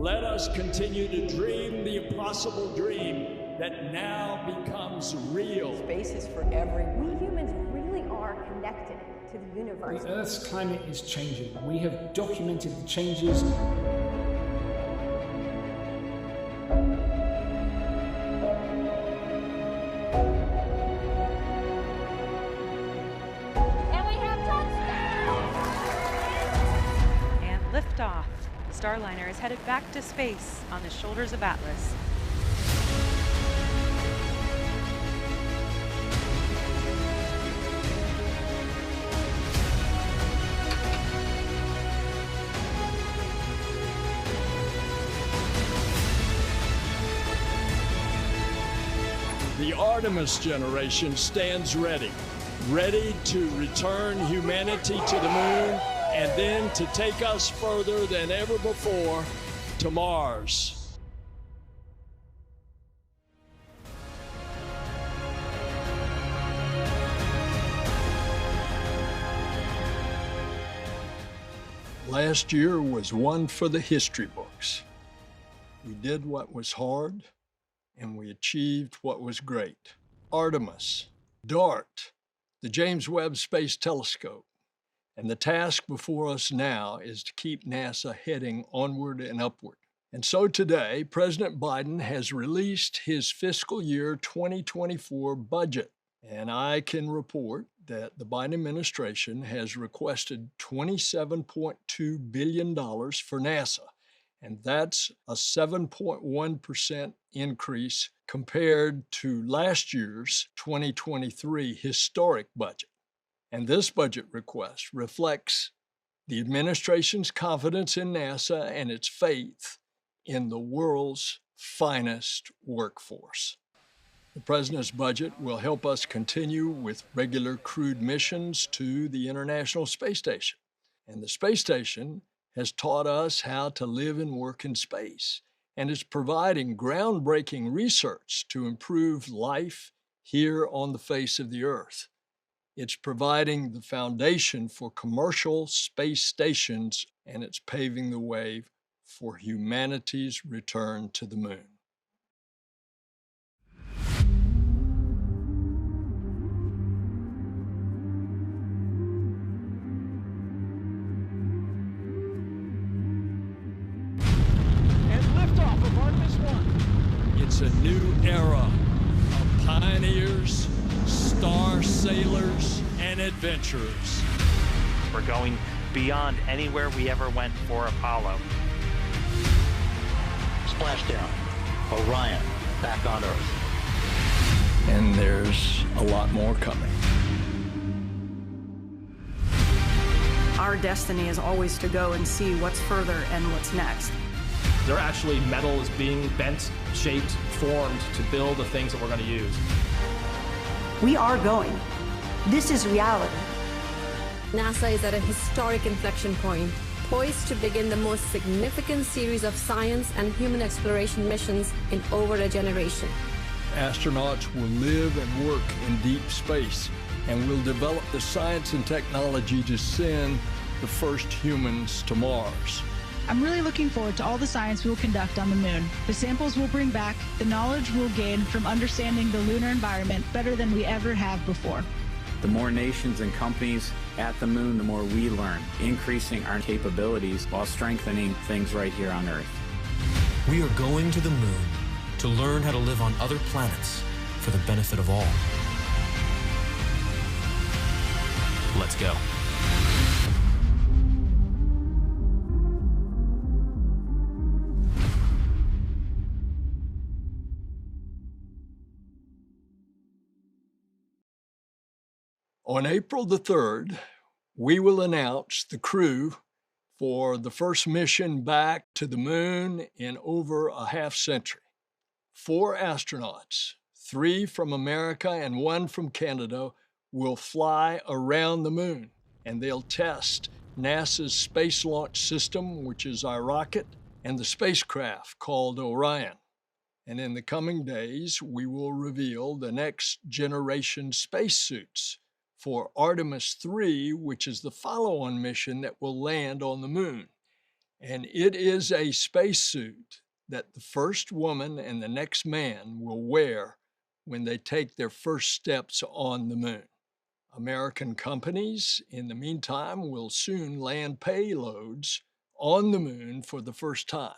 Let us continue to dream the impossible dream that now becomes real. Space is for everyone. We humans really are connected to the universe. The Earth's climate is changing. We have documented the changes. And we have touchdown! And liftoff. Starliner is headed back to space on the shoulders of Atlas. The Artemis generation stands ready to return humanity to the moon and then to take us further than ever before to Mars. Last year was one for the history books. We did what was hard, and we achieved what was great. Artemis, DART, the James Webb Space Telescope. And the task before us now is to keep NASA heading onward and upward. And so today, President Biden has released his fiscal year 2024 budget. And I can report that the Biden administration has requested $27.2 billion for NASA. And that's a 7.1% increase compared to last year's 2023 historic budget. And this budget request reflects the administration's confidence in NASA and its faith in the world's finest workforce. The President's budget will help us continue with regular crewed missions to the International Space Station. And the space station has taught us how to live and work in space, and is providing groundbreaking research to improve life here on the face of the Earth. It's providing the foundation for commercial space stations, and it's paving the way for humanity's return to the moon. It's a new era of pioneers, star sailors, and adventurers. We're going beyond anywhere we ever went for Apollo. Splashdown. Orion, back on Earth. And there's a lot more coming. Our destiny is always to go and see what's further and what's next. There actually metal is being bent, shaped, formed to build the things that we're going to use. We are going. This is reality. NASA is at a historic inflection point, poised to begin the most significant series of science and human exploration missions in over a generation. Astronauts will live and work in deep space, and will develop the science and technology to send the first humans to Mars. I'm really looking forward to all the science we'll conduct on the moon, the samples we'll bring back, the knowledge we'll gain from understanding the lunar environment better than we ever have before. The more nations and companies at the moon, the more we learn, increasing our capabilities while strengthening things right here on Earth. We are going to the moon to learn how to live on other planets for the benefit of all. Let's go. On April the 3rd, we will announce the crew for the first mission back to the moon in over a half-century. 4 astronauts, 3 from America and 1 from Canada, will fly around the moon, and they'll test NASA's Space Launch System, which is our rocket, and the spacecraft called Orion. And in the coming days, we will reveal the next generation spacesuits for Artemis 3, which is the follow-on mission that will land on the moon. And it is a spacesuit that the first woman and the next man will wear when they take their first steps on the moon. American companies, in the meantime, will soon land payloads on the moon for the first time.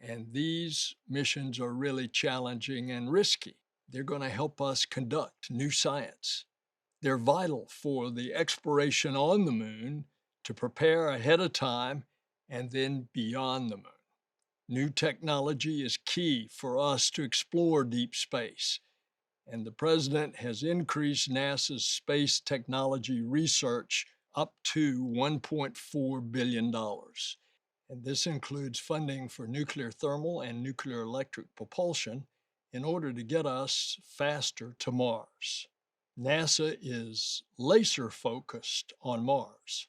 And these missions are really challenging and risky. They're going to help us conduct new science. They're vital for the exploration on the moon to prepare ahead of time and then beyond the moon. New technology is key for us to explore deep space. And the president has increased NASA's space technology research up to $1.4 billion. And this includes funding for nuclear thermal and nuclear electric propulsion in order to get us faster to Mars. NASA is laser focused on Mars.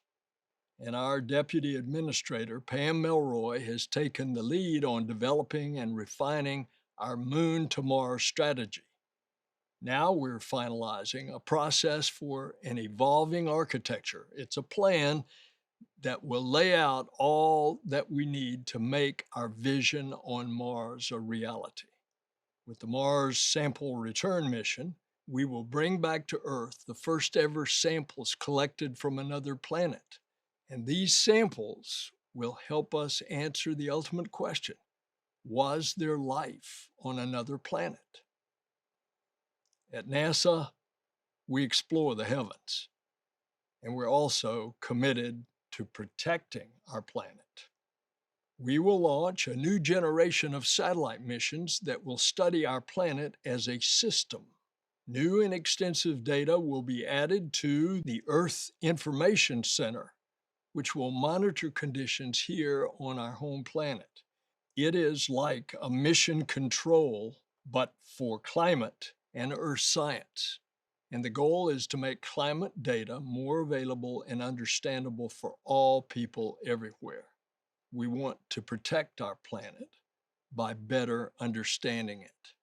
And our Deputy Administrator, Pam Melroy, has taken the lead on developing and refining our Moon to Mars strategy. Now we're finalizing a process for an evolving architecture. It's a plan that will lay out all that we need to make our vision on Mars a reality. With the Mars Sample Return mission, we will bring back to Earth the first ever samples collected from another planet. And these samples will help us answer the ultimate question: was there life on another planet? At NASA, we explore the heavens, and we're also committed to protecting our planet. We will launch a new generation of satellite missions that will study our planet as a system. New and extensive data will be added to the Earth Information Center, which will monitor conditions here on our home planet. It is like a mission control, but for climate and earth science. And the goal is to make climate data more available and understandable for all people everywhere. We want to protect our planet by better understanding it.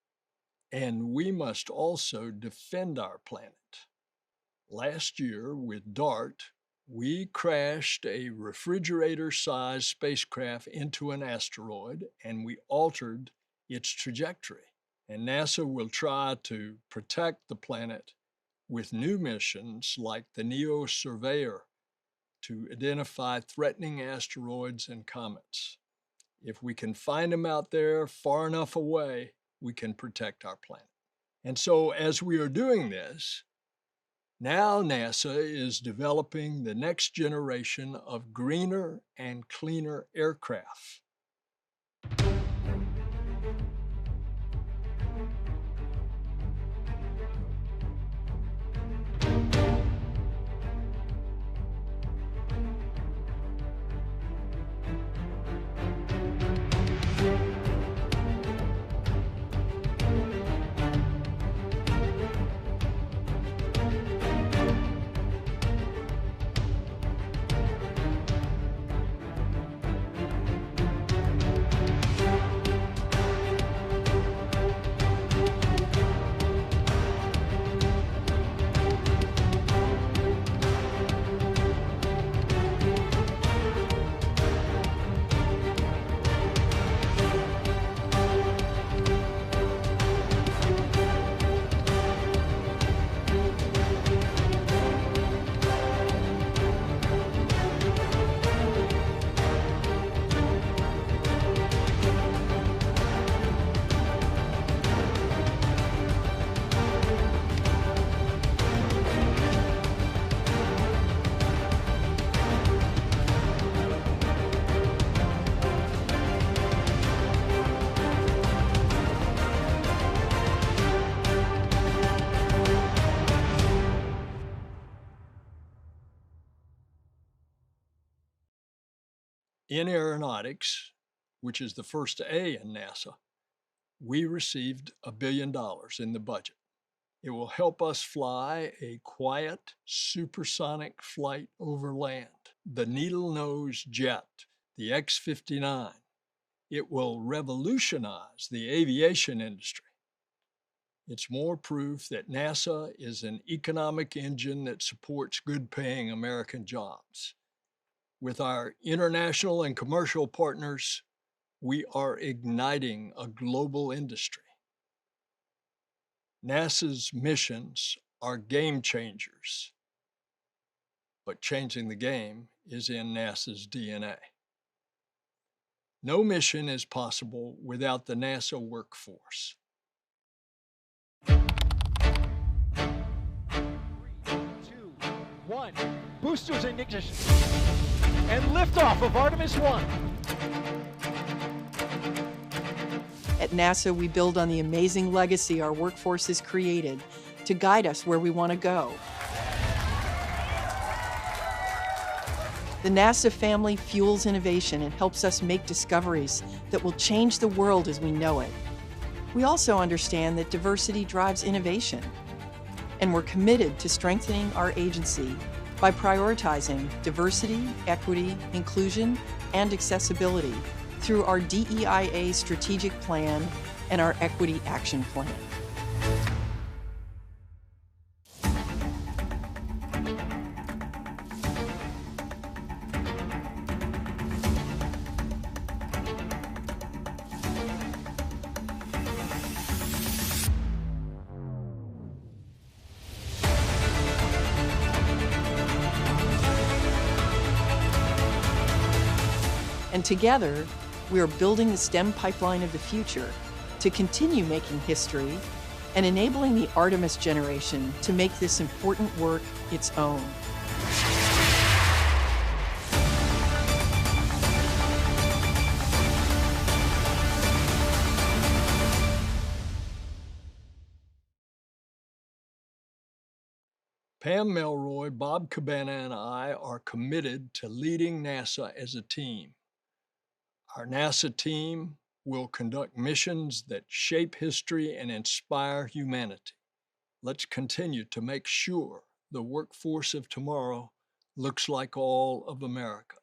And we must also defend our planet. Last year with DART, we crashed a refrigerator-sized spacecraft into an asteroid, and we altered its trajectory. And NASA will try to protect the planet with new missions like the NEO Surveyor to identify threatening asteroids and comets. If we can find them out there far enough away, we can protect our planet. And so as we are doing this, now NASA is developing the next generation of greener and cleaner aircraft. In aeronautics, which is the first A in NASA, we received $1 billion in the budget. It will help us fly a quiet, supersonic flight over land, the needle-nose jet, the X-59. It will revolutionize the aviation industry. It's more proof that NASA is an economic engine that supports good-paying American jobs. With our international and commercial partners, we are igniting a global industry. NASA's missions are game changers, but changing the game is in NASA's DNA. No mission is possible without the NASA workforce. 3, 2, 1. Boosters in ignition. And liftoff of Artemis 1. At NASA, we build on the amazing legacy our workforce has created to guide us where we want to go. The NASA family fuels innovation and helps us make discoveries that will change the world as we know it. We also understand that diversity drives innovation, and we're committed to strengthening our agency by prioritizing diversity, equity, inclusion, and accessibility through our DEIA strategic plan and our equity action plan. And together, we are building the STEM pipeline of the future to continue making history and enabling the Artemis generation to make this important work its own. Pam Melroy, Bob Cabana, and I are committed to leading NASA as a team. Our NASA team will conduct missions that shape history and inspire humanity. Let's continue to make sure the workforce of tomorrow looks like all of America.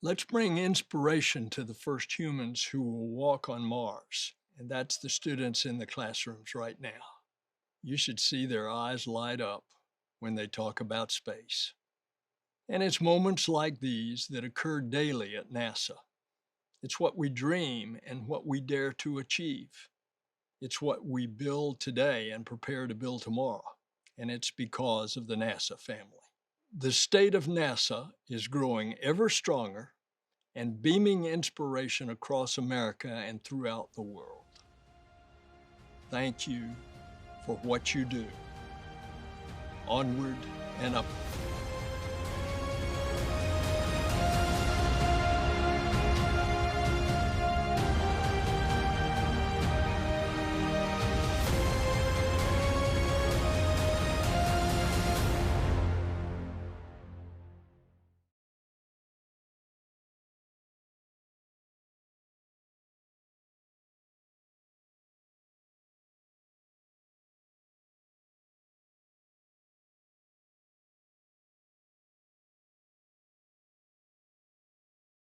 Let's bring inspiration to the first humans who will walk on Mars, and that's the students in the classrooms right now. You should see their eyes light up when they talk about space. And it's moments like these that occur daily at NASA. It's what we dream and what we dare to achieve. It's what we build today and prepare to build tomorrow. And it's because of the NASA family. The state of NASA is growing ever stronger and beaming inspiration across America and throughout the world. Thank you for what you do. Onward and upward.